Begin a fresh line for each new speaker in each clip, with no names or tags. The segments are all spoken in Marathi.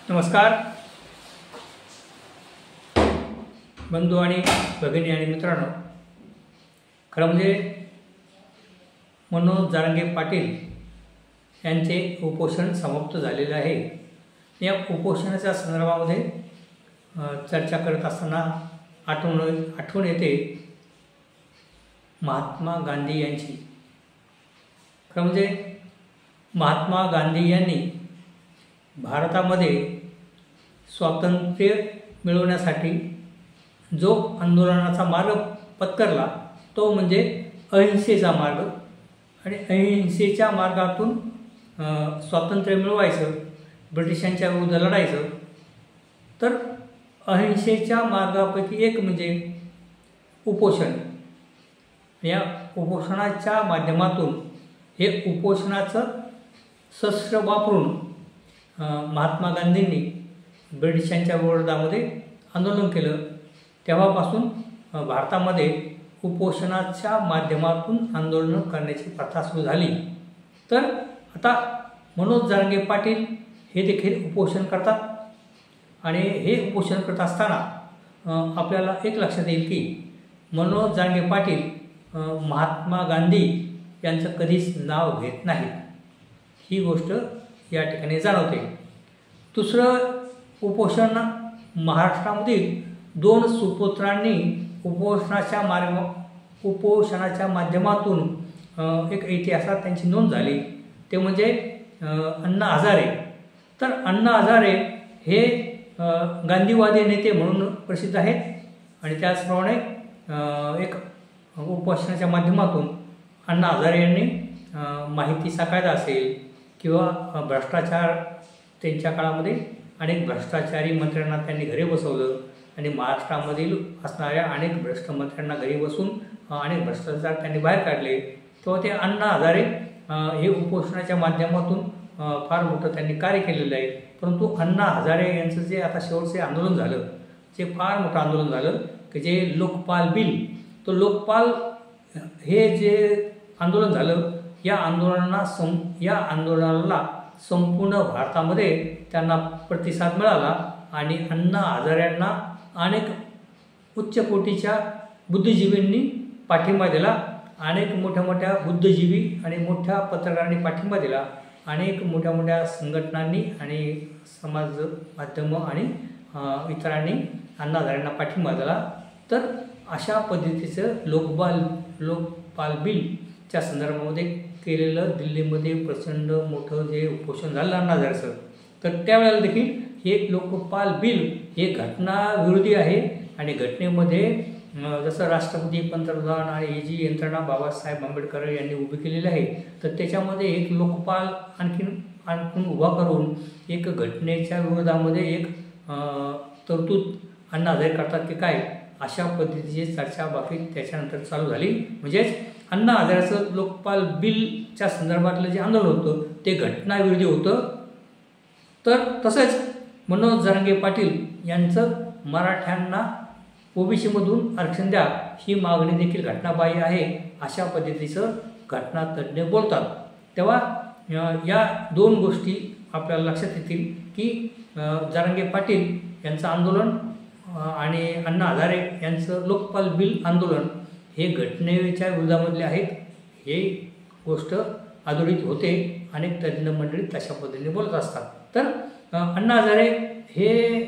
नमस्कार बंधू आणि भगिनी आणि मित्रांनो, खरं म्हणजे मनोज जरांगे पाटील यांचे उपोषण समाप्त झालेले आहे। या उपोषणाच्या संदर्भामध्ये चर्चा करत असताना आठवण येते महात्मा गांधी यांची। खरं म्हणजे महात्मा गांधी यांनी भारतामध्ये स्वातंत्र्य मिळवण्यासाठी जो आंदोलनाचा मार्ग पत्करला तो म्हणजे अहिंसेचा मार्ग, आणि अहिंसेच्या मार्गातून स्वातंत्र्य मिळवायचं, ब्रिटिशांच्या विरुद्ध लढायचं। तर अहिंसेच्या मार्गापैकी एक म्हणजे उपोषण। या उपोषणाच्या माध्यमातून हे उपोषणाचं शस्त्र वापरून महात्मा गांधींनी ब्रिटिशांच्या विरोधामध्ये आंदोलन केलं। तेव्हापासून भारतामध्ये उपोषणाच्या माध्यमातून आंदोलन करण्याची प्रथा सुरू झाली। तर आता मनोज जरांगे पाटील हे देखील उपोषण करतात, आणि हे उपोषण करत असताना आपल्याला एक लक्षात येईल की मनोज जरांगे पाटील महात्मा गांधी यांचं कधीच नाव घेत नाहीत, ही गोष्ट या ठिकाणी जाणवते। दुसरं उपोषण महाराष्ट्रामधील दोन सुपुत्रांनी उपोषणाच्या माध्यमातून एक इतिहासात त्यांची नोंद झाली, ते म्हणजे अण्णा हजारे। तर अण्णा हजारे हे गांधीवादी नेते म्हणून प्रसिद्ध आहेत, आणि त्याचप्रमाणे एक उपोषणाच्या माध्यमातून अण्णा हजारे यांनी माहितीचा कायदा असेल किंवा भ्रष्टाचार, त्यांच्या काळामध्ये अनेक भ्रष्टाचारी मंत्र्यांना त्यांनी घरी बसवलं, आणि महाराष्ट्रामधील असणाऱ्या अनेक भ्रष्ट मंत्र्यांना घरी बसून अनेक भ्रष्टाचार त्यांनी बाहेर काढले। तेव्हा ते अण्णा हजारे हे उपोषणाच्या माध्यमातून फार मोठं त्यांनी कार्य केलेलं आहे। परंतु अण्णा हजारे यांचं जे आता शेवटचे आंदोलन झालं, जे फार मोठं आंदोलन झालं की जे लोकपाल बिल, तो लोकपाल हे जे आंदोलन झालं, या आंदोलनाला संपूर्ण भारतामध्ये त्यांना प्रतिसाद मिळाला, आणि अण्णा हजारेंना अनेक उच्च कोटीच्या बुद्धिजीवींनी पाठिंबा दिला, अनेक मोठ्या मोठ्या बुद्धिजीवी आणि मोठ्या पत्रकारांनी पाठिंबा दिला, अनेक मोठ्या मोठ्या संघटनांनी आणि समाज माध्यम आणि इतरांनी अण्णा हजारेंना पाठिंबा दिला। तर अशा पद्धतीचं लोकपाल बिलच्या संदर्भामध्ये केलेलं दिल्लीमध्ये प्रचंड मोठं जे उपोषण झालं अण्णा हजारेचं, तर त्यावेळेला देखील हे लोकपाल बिल हे घटनाविरोधी आहे, आणि घटनेमध्ये जसं राष्ट्रपती, पंतप्रधान आणि ही जी यंत्रणा बाबासाहेब आंबेडकर यांनी उभी केलेली आहे, तर त्याच्यामध्ये एक लोकपाल आणखीन उभा करून एक घटनेच्या विरोधामध्ये एक तरतूद अण्णा हजारे करतात की काय, अशा पद्धतीची चर्चा बाकी त्याच्यानंतर चालू झाली। म्हणजेच अण्णा हजारेचं लोकपाल बिलच्या संदर्भातलं जे आंदोलन होतं ते घटनाविरोधी होतं। तर तसंच मनोज जरांगे पाटील यांचं मराठ्यांना ओबीसीमधून आरक्षण द्या ही मागणी देखील घटनाबाह्य आहे, अशा पद्धतीचं घटनातज्ञ बोलतात। तेव्हा या दोन गोष्टी आपल्याला लक्षात येतील की जरांगे पाटील यांचं आंदोलन आणि अण्णा हजारे यांचं लोकपाल बिल आंदोलन हे घटनेच्या विरोधामधले आहेत, हे गोष्ट अधोरेखित होते, अनेक तज्ज्ञ मंडळी तशा पद्धतीने बोलत असतात। तर अण्णा हजारे हे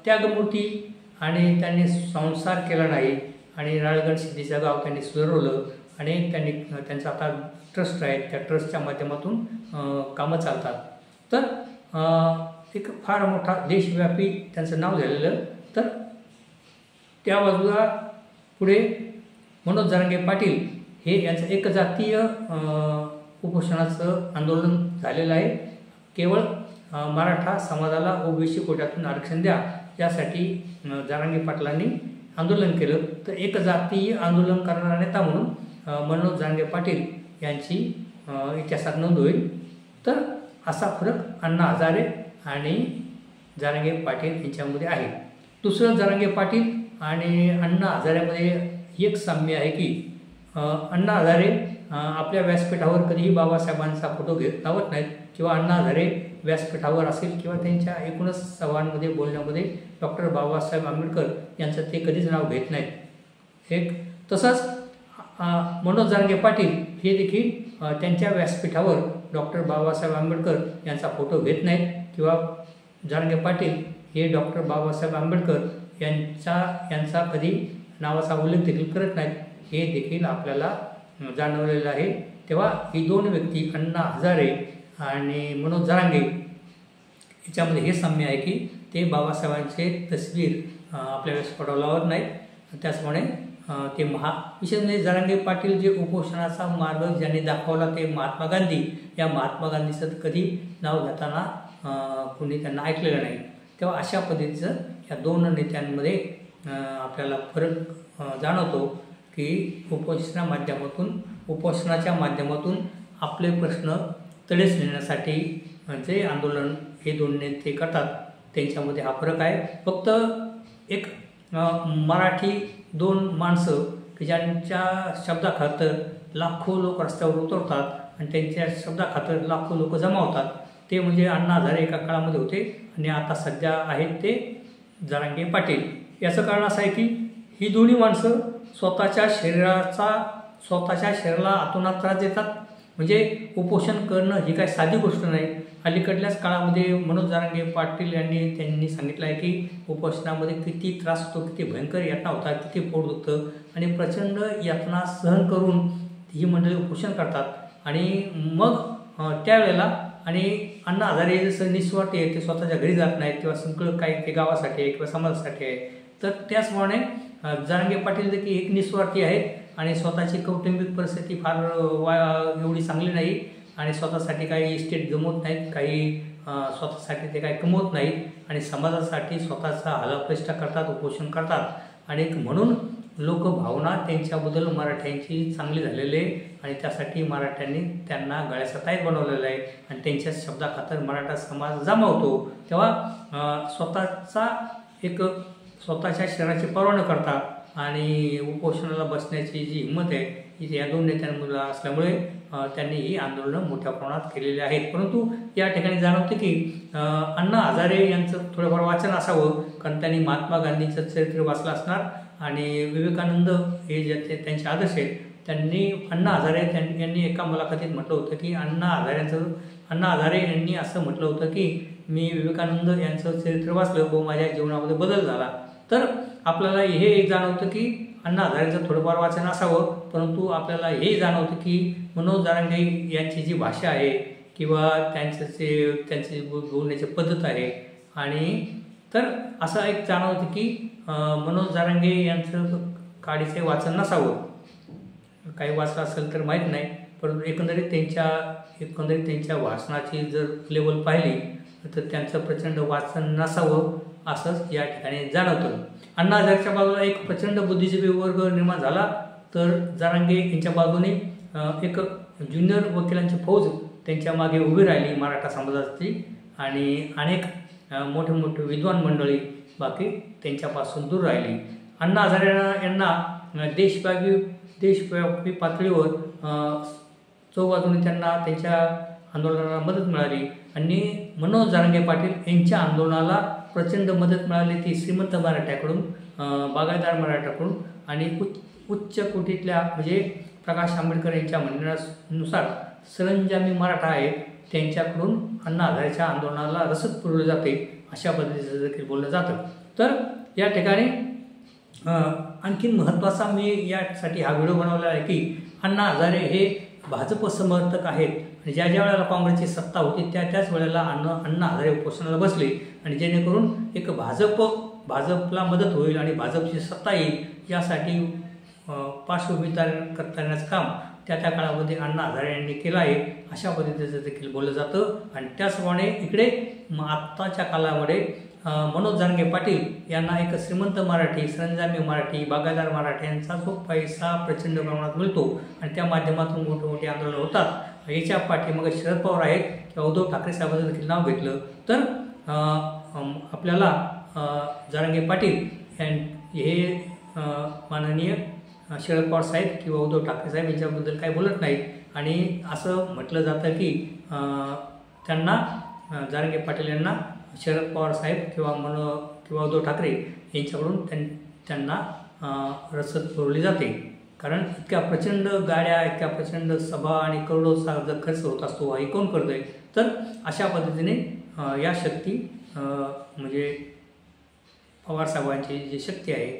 त्यागमूर्ती, आणि त्यांनी संसार केला नाही, आणि राळगड सिद्धीचं गाव त्यांनी सुधारवलं, आणि त्यांचा आता ट्रस्ट आहे, त्या ट्रस्टच्या माध्यमातून कामं चालतात। तर एक फार मोठा देशव्यापी त्यांचं नाव झालेलं। तर त्या बाजूला पुढे मनोज जरांगे पाटील हे यांचं एकजातीय उपोषणाचं आंदोलन झालेलं आहे। केवळ मराठा समाजाला ओबीसी कोट्यातून आरक्षण द्या यासाठी जरांगे पाटलांनी आंदोलन केलं। तर एकजातीय आंदोलन करणारा नेता म्हणून मनोज जरांगे पाटील यांची इतिहासात नोंद होईल। तर असा फरक अण्णा हजारे आणि जरांगे पाटील यांच्यामध्ये आहे। दुसरं, जरांगे पाटील आणि अण्णा हजारेमध्ये एक साम्य आहे की अण्णा हजारे आपल्या व्यासपीठावर कधीही बाबासाहेबांचा फोटो लावत नाहीत, किंवा अण्णा हजारे व्यासपीठावर असेल किंवा त्यांच्या एकूणच सभांमध्ये बोलण्यामध्ये डॉक्टर बाबासाहेब आंबेडकर यांचं ते कधीच नाव घेत नाहीत। एक तसंच मनोज जरांगे पाटील हे देखील त्यांच्या व्यासपीठावर डॉक्टर बाबासाहेब आंबेडकर यांचा फोटो घेत नाहीत किंवा जरांगे पाटील हे डॉक्टर बाबासाहेब आंबेडकर यांचा कधी नावाचा उल्लेख देखील करत नाहीत, हे देखील आपल्याला जाणवलेलं आहे। तेव्हा ही दोन व्यक्ती अण्णा हजारे आणि मनोज जरांगे याच्यामध्ये हे साम्य आहे की ते बाबासाहेबांचे तस्वीर आपल्या व्यासपीठावर लावत नाहीत। त्याचप्रमाणे ते विशेष म्हणजे जरांगे पाटील जे उपोषणाचा मार्ग ज्यांनी दाखवला ते महात्मा गांधी, या महात्मा गांधीचं कधी नाव घेताना कोणी त्यांना ऐकलेलं नाही। तेव्हा अशा पद्धतीचं या दोन नेत्यांमध्ये आपल्याला फरक जाणवतो की उपोषणाच्या माध्यमातून आपले प्रश्न तडेच नेण्यासाठी जे आंदोलन हे दोन नेते करतात त्यांच्यामध्ये हा फरक आहे। फक्त एक मराठी दोन माणसं की ज्यांच्या शब्दाखातर लाखो लोक रस्त्यावर उतरतात आणि त्यांच्या शब्दाखातर लाखो लोक जमा होतात, ते म्हणजे अण्णा हजारे एका काळामध्ये होते आणि आता सध्या आहेत ते जरांगे पाटील। याचं कारण असं आहे की ही दोन्ही माणसं स्वतःच्या शरीराला आतोनात त्रास देतात। म्हणजे उपोषण करणं ही काही साधी गोष्ट नाही। अलीकडल्याच काळामध्ये मनोज जरांगे पाटील त्यांनी सांगितलं आहे की उपोषणामध्ये किती त्रास होतो, किती भयंकर यातना होतात, किती पोट दुखतं आणि प्रचंड यातना सहन करून ही मंडळी उपोषण करतात आणि मग त्यावेळेला आणि अण्णा हजारे जसं निस्वार्थी आहे, ते स्वतःच्या घरी जात नाहीत किंवा संकल्प काही ते गावासाठी आहे किंवा समाजासाठी आहे, तर त्याचप्रमाणे जरांगे पाटील देखील एक निस्वार्थी आहेत आणि स्वतःची कौटुंबिक परिस्थिती फार एवढी चांगली नाही आणि स्वतःसाठी काही इस्टेट जमवत नाहीत, काही स्वतःसाठी ते काही कमवत नाहीत आणि समाजासाठी स्वतःचा हलापेष्टा करतात, उपोषण करतात आणि म्हणून लोकभावना त्यांच्याबद्दल मराठ्यांची चांगली झालेली आहे आणि त्यासाठी मराठ्यांनी त्यांना गळ्याचा ताईत बनवलेला आहे आणि त्यांच्या शब्दाखातर मराठा समाज जमावतो। तेव्हा स्वतःच्या शरीराची पर्वा न करता आणि उपोषणाला बसण्याची जी हिंमत आहे ही या दोन नेत्यांमध्ये असल्यामुळे त्यांनी ही आंदोलनं मोठ्या प्रमाणात केलेली आहेत। परंतु या ठिकाणी जाणवते की अण्णा हजारे यांचं थोडंफार वाचन असावं, कारण त्यांनी महात्मा गांधींचं चरित्र वाचलं असणार आणि विवेकानंद हे जे त्यांचे आदर्श आहेत त्यांनी अण्णा हजारे यांनी एका मुलाखतीत म्हटलं होतं की अण्णा हजारे यांनी असं म्हटलं होतं की मी विवेकानंद यांचं चरित्र वाचलं व माझ्या जीवनामध्ये बदल झाला। तर आपल्याला हे एक जाणवतं की अण्णा हजारेंचं थोडंफार वाचन असावं, परंतु आपल्याला हे जाणवतं की मनोज जरांगे यांची जी भाषा आहे किंवा त्यांची बोलण्याची पद्धत आहे आणि तर असं एक जाणवतं की मनोज जरांगे यांचं काडीचे वाचन नसावं, काही वाचलं असेल तर माहीत नाही, परंतु एकंदरीत त्यांच्या भाषणाची जर लेवल पाहिली तर त्यांचं प्रचंड वाचन नसावं असंच या ठिकाणी जाणवतं। अण्णा हजारेच्या बाजूला एक प्रचंड बुद्धिजीवी वर्ग निर्माण झाला, तर जरांगे यांच्या बाजूने एक ज्युनियर वकिलांची फौज त्यांच्या मागे उभी राहिली मराठा समाजाची आणि अनेक मोठे मोठे विद्वान मंडळी बाकी त्यांच्यापासून दूर राहिली। अण्णा हजारे यांना देशव्यापी पातळीवर चौबाजूने त्यांना त्यांच्या आंदोलनाला मदत मिळाली आणि मनोज जरांगे पाटील यांच्या आंदोलनाला प्रचंड मदत मिळाली, ती श्रीमंत मराठ्याकडून, बागायतदार मराठ्याकडून आणि उच्च कोटीतल्या म्हणजे प्रकाश आंबेडकर यांच्या म्हणण्यानुसार सरंजामी मराठा आहेत त्यांच्याकडून अण्णा हजारेच्या आंदोलनाला रसद पुरवली जाते, अशा पद्धतीचं देखील बोललं जातं। तर या ठिकाणी आणखी महत्त्वाचा मी यासाठी हा व्हिडिओ बनवला आहे की अण्णा हजारे हे भाजप समर्थक आहेत आणि ज्या वेळेला काँग्रेसची सत्ता होती त्याच वेळेला अण्णा हजारे उपोषणाला बसले आणि जेणेकरून एक भाजपला मदत होईल आणि भाजपची सत्ता येईल यासाठी पार्श्वभूमी करण्याचं काम त्या काळामध्ये अण्णा हजारे यांनी केलं आहे, अशा पद्धतीचं देखील बोललं जातं। आणि त्याचप्रमाणे इकडे आत्ताच्या काळामध्ये मनोज जरांगे पाटील यांना एक श्रीमंत मराठी, सरंजामी मराठी, बागायतदार मराठ्यांचा जो पैसा प्रचंड प्रमाणात मिळतो आणि त्या माध्यमातून मोठे आंदोलन होतात। याच्या पाठीमागे शरद पवार आहेत किंवा उद्धव ठाकरे साहेबांचं देखील नाव घेतलं तर आपल्याला जरांगे पाटील हे माननीय शरद पवार साहेब किंवा उद्धव ठाकरे साहेब यांच्याबद्दल काही बोलत नाहीत आणि असं म्हटलं जातं की त्यांना जरांगे पाटील यांना शरद पवार साहेब किंवा उद्धव ठाकरे यांच्याकडून त्यांना रसद पुरवली जाते. कारण इतक्या प्रचंड गाड्या, इतक्या प्रचंड सभा आणि करोडोचा जर खर्च होत असतो, हे कोण करतो आहे? तर अशा पद्धतीने या शक्ती म्हणजे पवारसाहेबांची जी शक्ती आहे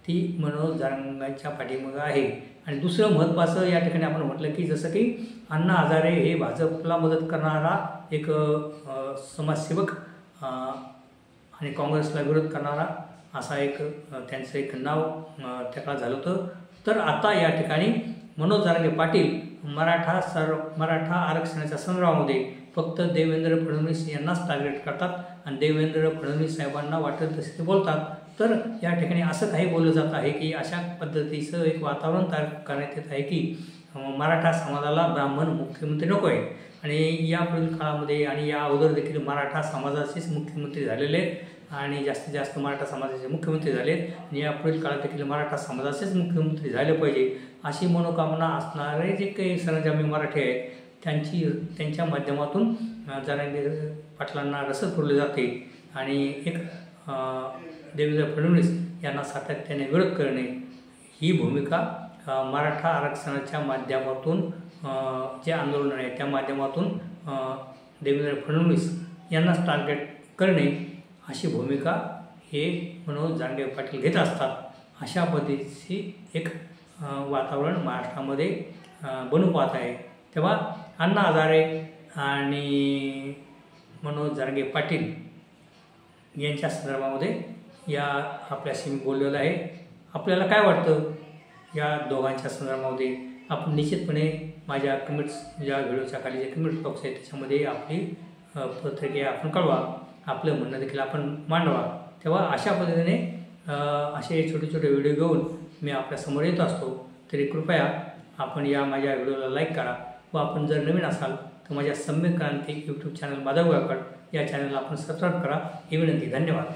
ती मनोज जरांगेंच्या पाठीमागं आहे. आणि दुसरं महत्त्वाचं या ठिकाणी आपण म्हटलं की जसं की अण्णा हजारे हे भाजपला मदत करणारा एक समाजसेवक आणि काँग्रेसला विरोध करणारा असा एक त्यांचं एक नाव त्या काळात झालं होतं. तर आता या ठिकाणी मनोज जरांगे पाटील मराठा आरक्षणाच्या संग्रामामध्ये फक्त देवेंद्र फडणवीस यांनाच टार्गेट करतात आणि देवेंद्र फडणवीस साहेबांना वाटेल तसे ते बोलतात. तर या ठिकाणी असं काही बोललं जात आहे की अशा पद्धतीचं एक वातावरण तयार करण्यात येत आहे की मराठा समाजाला ब्राह्मण मुख्यमंत्री नको आहे. आणि यापुढील काळामध्ये आणि या अगोदर देखील मराठा समाजाचेच मुख्यमंत्री झालेले आहेत आणि जास्तीत जास्त मराठा समाजाचे मुख्यमंत्री झाले आहेत आणि यापुढील काळात देखील मराठा समाजाचेच मुख्यमंत्री झाले पाहिजे अशी मनोकामना असणारे जे काही सरंजामी मराठी आहेत त्यांच्या माध्यमातून जरांगे पाटलांना रसद पुरवली जाते. आणि एक देवेंद्र फडणवीस यांना सातत्याने विरोध करणे ही भूमिका मराठा आरक्षणाच्या माध्यमातून जे आंदोलन आहे त्या माध्यमातून देवेंद्र फडणवीस यांनाच टार्गेट करणे अशी भूमिका हे मनोज जरांगे पाटील घेत असतात. अशा पद्धतीची एक वातावरण महाराष्ट्रामध्ये बनू पाहत आहे. तेव्हा अण्णा हजारे आणि मनोज जरांगे पाटील यांच्या संदर्भामध्ये या आपल्याशी मी बोललेलं आहे. आपल्याला काय वाटतं या दोघांच्या संदर्भामध्ये? आपण निश्चितपणे माझ्या कमेंट्स, या व्हिडिओच्या खाली जे कमेंट बॉक्स आहे त्याच्यामध्ये आपली प्रतिक्रिया आपण कळवा, आपलं म्हणणं देखील आपण मांडवा. तेव्हा अशा पद्धतीने असे छोटे छोटे व्हिडिओ घेऊन मी आपल्यासमोर येत असतो. तरी कृपया आपण या माझ्या व्हिडिओला लाईक करा व आपण जर नवीन असाल तर माझ्या सम्यक क्रांती यूट्यूब चॅनल माधव गायकवाड या चॅनलला आपण सबस्क्राईब करा ही विनंती. धन्यवाद.